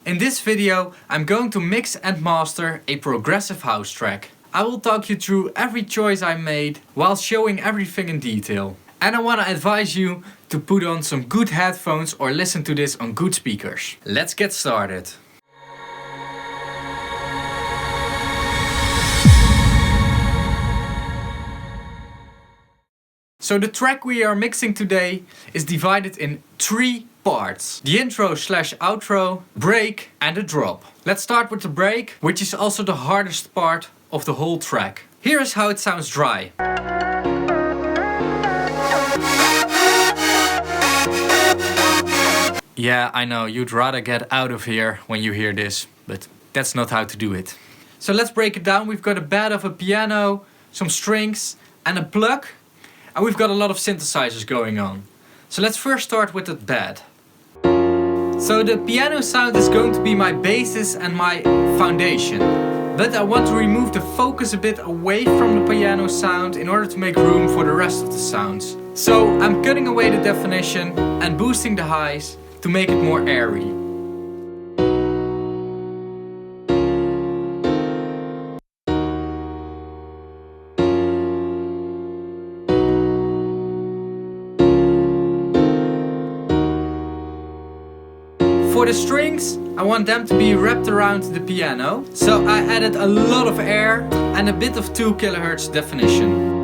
In this video, I'm going to mix and master a progressive house track. I will talk you through every choice I made while showing everything in detail. And I want to advise you to put on some good headphones or listen to this on good speakers. Let's get started. So the track we are mixing today is divided in 3 parts. The intro / outro, break and a drop. Let's start with the break, which is also the hardest part of the whole track. Here is how it sounds dry. Yeah, I know, you'd rather get out of here when you hear this, but that's not how to do it. So let's break it down. We've got a bed of a piano, some strings and a plug. And we've got a lot of synthesizers going on. So let's first start with the bed. So the piano sound is going to be my basis and my foundation. But I want to remove the focus a bit away from the piano sound in order to make room for the rest of the sounds. So I'm cutting away the definition and boosting the highs to make it more airy. For the strings, I want them to be wrapped around the piano, so I added a lot of air and a bit of 2 kHz definition.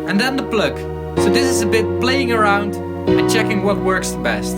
And then the plug. So this is a bit playing around and checking what works the best.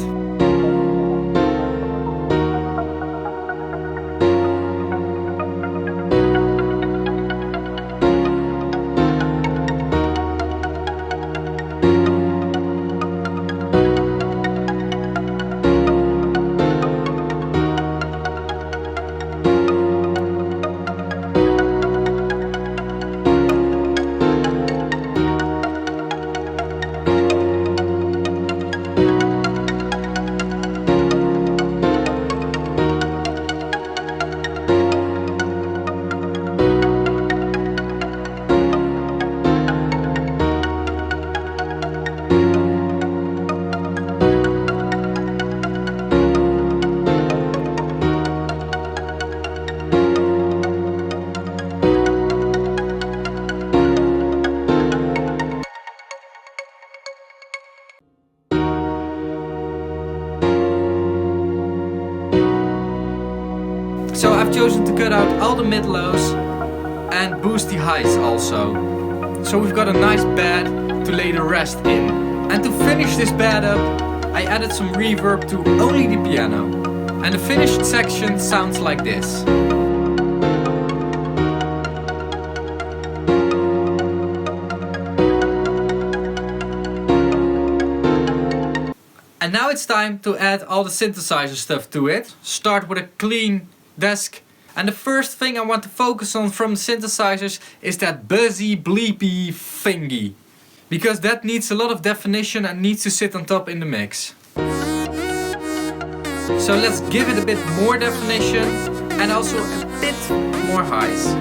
So I've chosen to cut out all the mid-lows and boost the highs also. So we've got a nice bed to lay the rest in. And to finish this bed up, I added some reverb to only the piano. And the finished section sounds like this. And now it's time to add all the synthesizer stuff to it. Start with a clean desk. And the first thing I want to focus on from the synthesizers is that buzzy, bleepy thingy. Because that needs a lot of definition and needs to sit on top in the mix. So let's give it a bit more definition and also a bit more highs.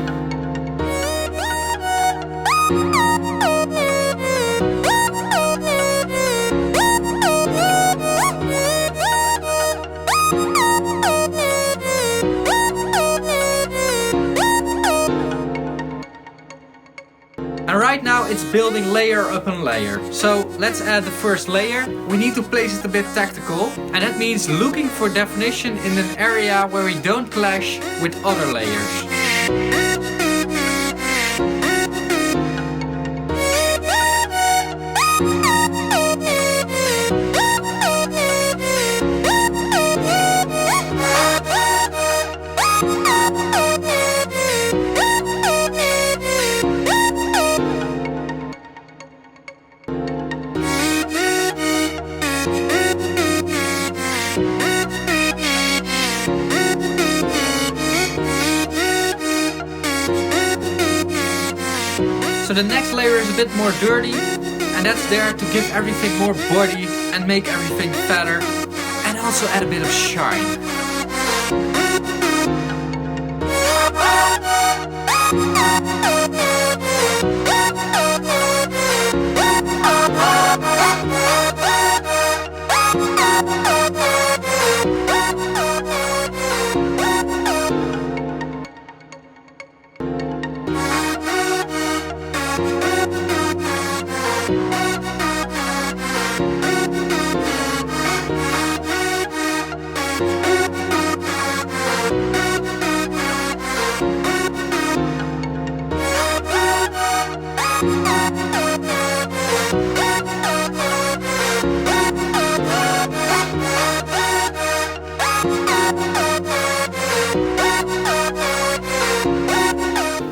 And right now it's building layer upon layer. So let's add the first layer. We need to place it a bit tactical. And that means looking for definition in an area where we don't clash with other layers. So the next layer is a bit more dirty, and that's there to give everything more body and make everything fatter, and also add a bit of shine.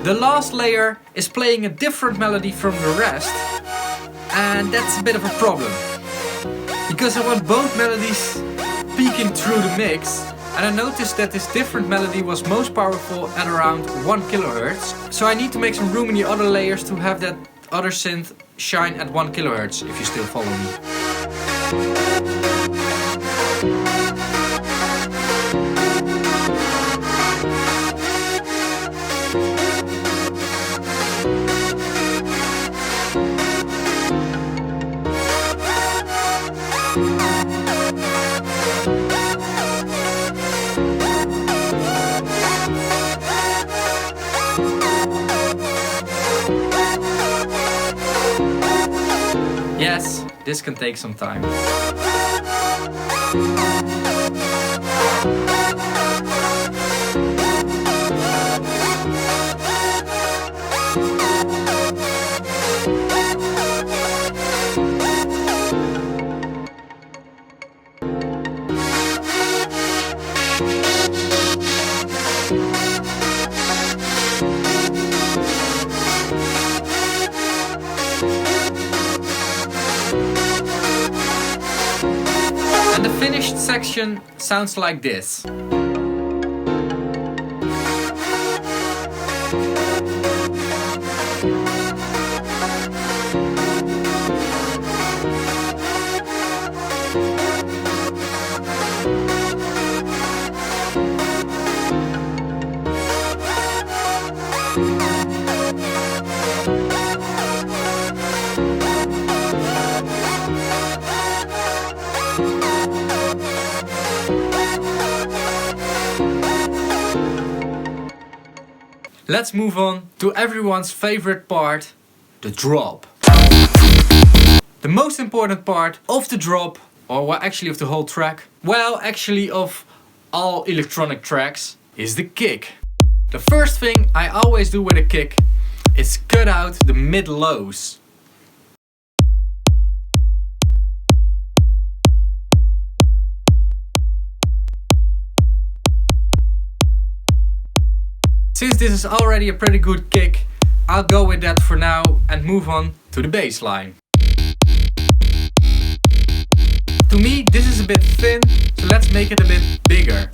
The last layer is playing a different melody from the rest, and that's a bit of a problem. Because I want both melodies peeking through the mix, and I noticed that this different melody was most powerful at around 1 kHz. So I need to make some room in the other layers to have that other synth shine at 1 kHz, if you still follow me. Yes, this can take some time. And the finished section sounds like this. Let's move on to everyone's favorite part, the drop. The most important part of the drop, or well, actually of the whole track, well, actually of all electronic tracks, is the kick. The first thing I always do with a kick is cut out the mid-lows. Since this is already a pretty good kick, I'll go with that for now and move on to the bass line. To me, this is a bit thin, so let's make it a bit bigger.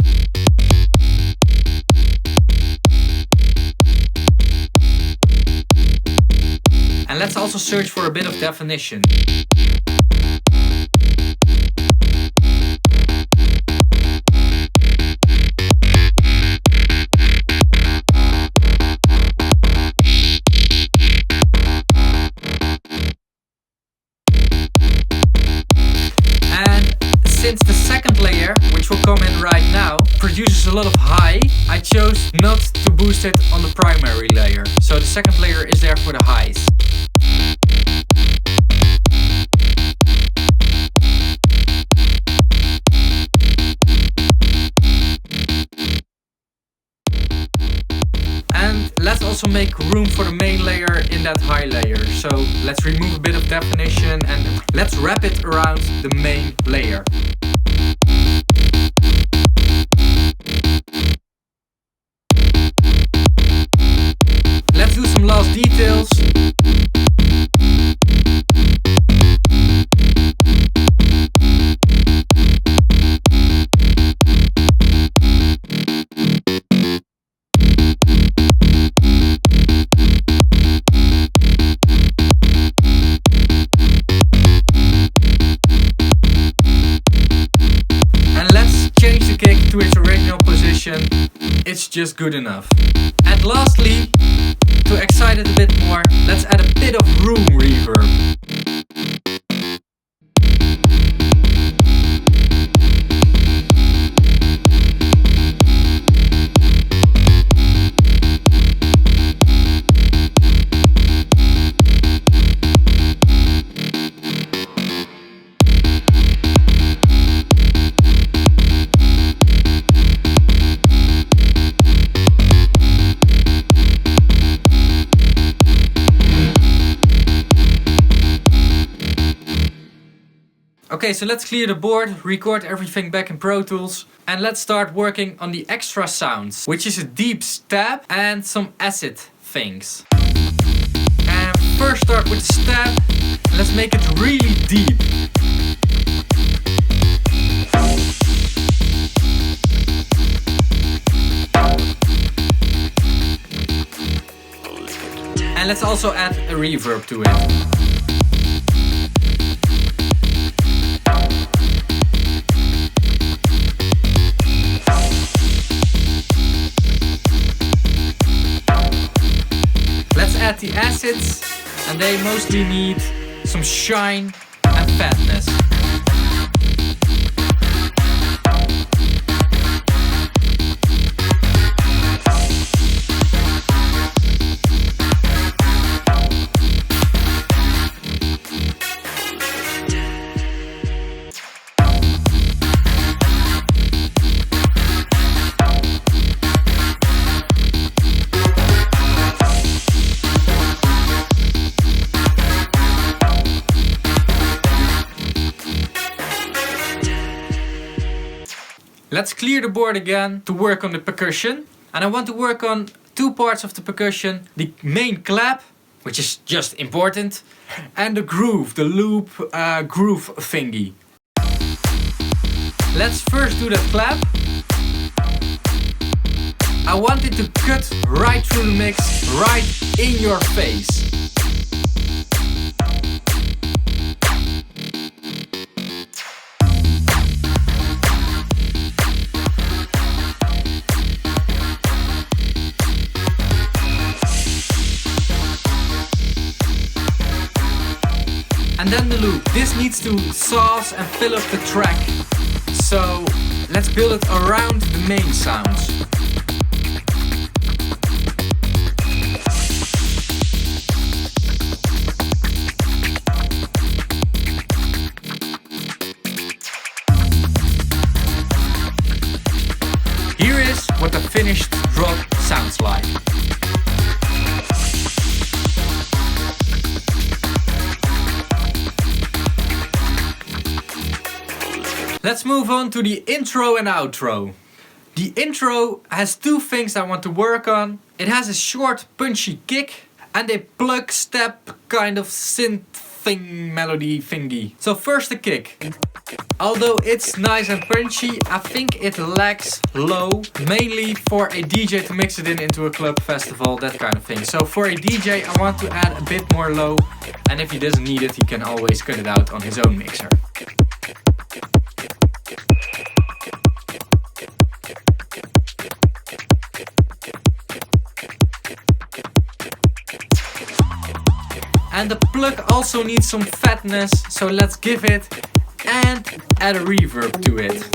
And let's also search for a bit of definition. Since the second layer, which will come in right now, produces a lot of high, I chose not to boost it on the primary layer. So the second layer is there for the highs. And let's also make room for the main layer in that high layer. So let's remove a bit of definition and let's wrap it around the main layer. Let's do some last details. change the kick to its original position, it's just good enough. And lastly, to excite it a bit more, let's add a bit of room reverb. Okay, so let's clear the board, record everything back in Pro Tools, and let's start working on the extra sounds, which is a deep stab and some acid things. And first start with the stab, and let's make it really deep. And let's also add a reverb to it. Add the acids, and they mostly need some shine and fatness. Let's clear the board again to work on the percussion. And I want to work on two parts of the percussion. The main clap, which is just important, and the groove, the loop groove thingy. Let's first do that clap. I want it to cut right through the mix, right in your face. And then the loop. This needs to sauce and fill up the track. So let's build it around the main sounds. Here is what the finished drop sounds like. Let's move on to the intro and outro. The intro has two things I want to work on. It has a short punchy kick and a plug step kind of synth thing melody thingy. So first the kick. Although it's nice and punchy, I think it lacks low, mainly for a DJ to mix it into a club festival, that kind of thing. So for a DJ I want to add a bit more low, and if he doesn't need it he can always cut it out on his own mixer. And the plug also needs some fatness, so let's give it and add a reverb to it.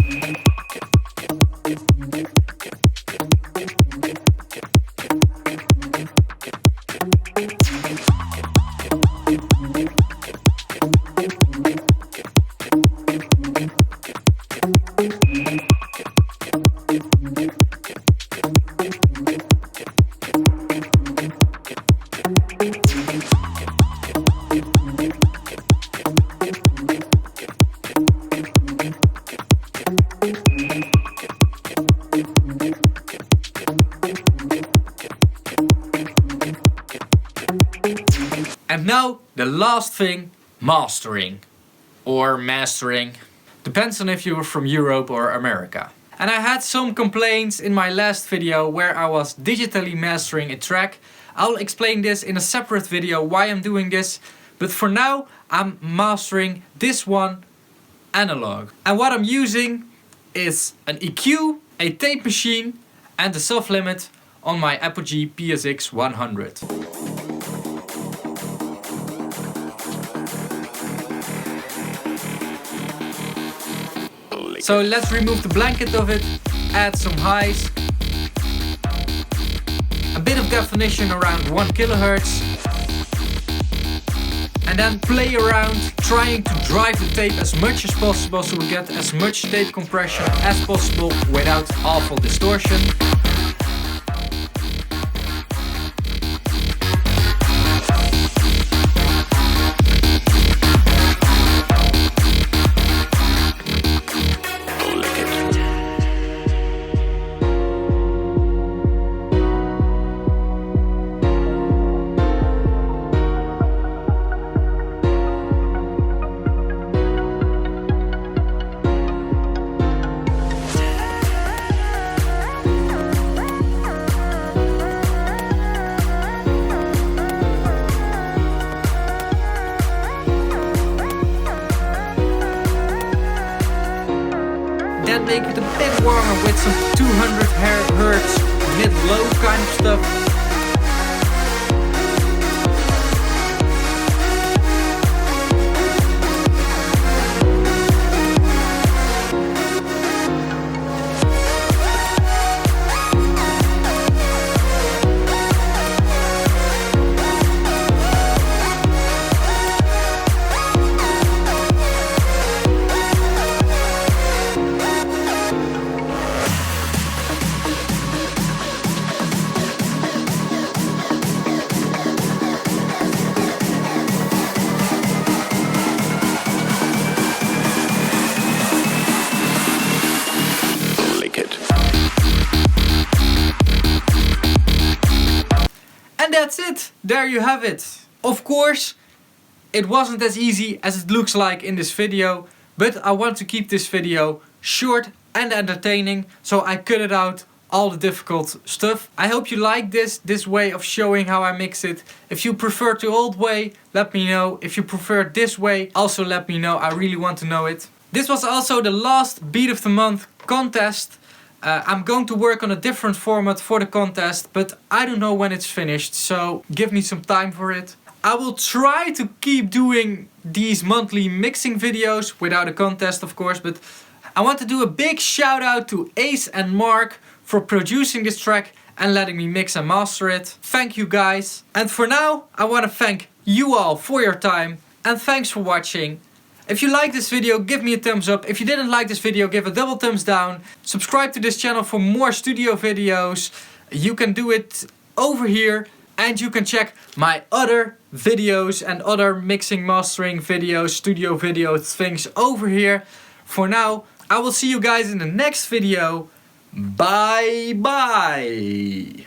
And now the last thing, mastering. Or mastering. Depends on if you were from Europe or America. And I had some complaints in my last video where I was digitally mastering a track. I'll explain this in a separate video why I'm doing this. But for now I'm mastering this one analog. And what I'm using is an EQ, a tape machine and the soft limit on my Apogee PSX 100. So let's remove the blanket of it, add some highs, a bit of definition around 1 kHz, and then play around trying to drive the tape as much as possible so we get as much tape compression as possible without awful distortion. Then make it a bit warmer with some 200 Hz mid-low kind of stuff. And that's it, there you have it. Of course, it wasn't as easy as it looks like in this video, but I want to keep this video short and entertaining, so I cut it out all the difficult stuff. I hope you like this way of showing how I mix it. If you prefer the old way, let me know. If you prefer this way, also let me know. I really want to know it. This was also the last Beat of the Month contest. I'm going to work on a different format for the contest, but I don't know when it's finished, so give me some time for it. I will try to keep doing these monthly mixing videos without a contest, of course, but I want to do a big shout out to Ace and Mark for producing this track and letting me mix and master it. Thank you guys. And for now, I want to thank you all for your time and thanks for watching. If you like this video, give me a thumbs up. If you didn't like this video, give a double thumbs down. Subscribe to this channel for more studio videos. You can do it over here. And you can check my other videos and other mixing, mastering videos, studio video things over here. For now, I will see you guys in the next video. Bye bye.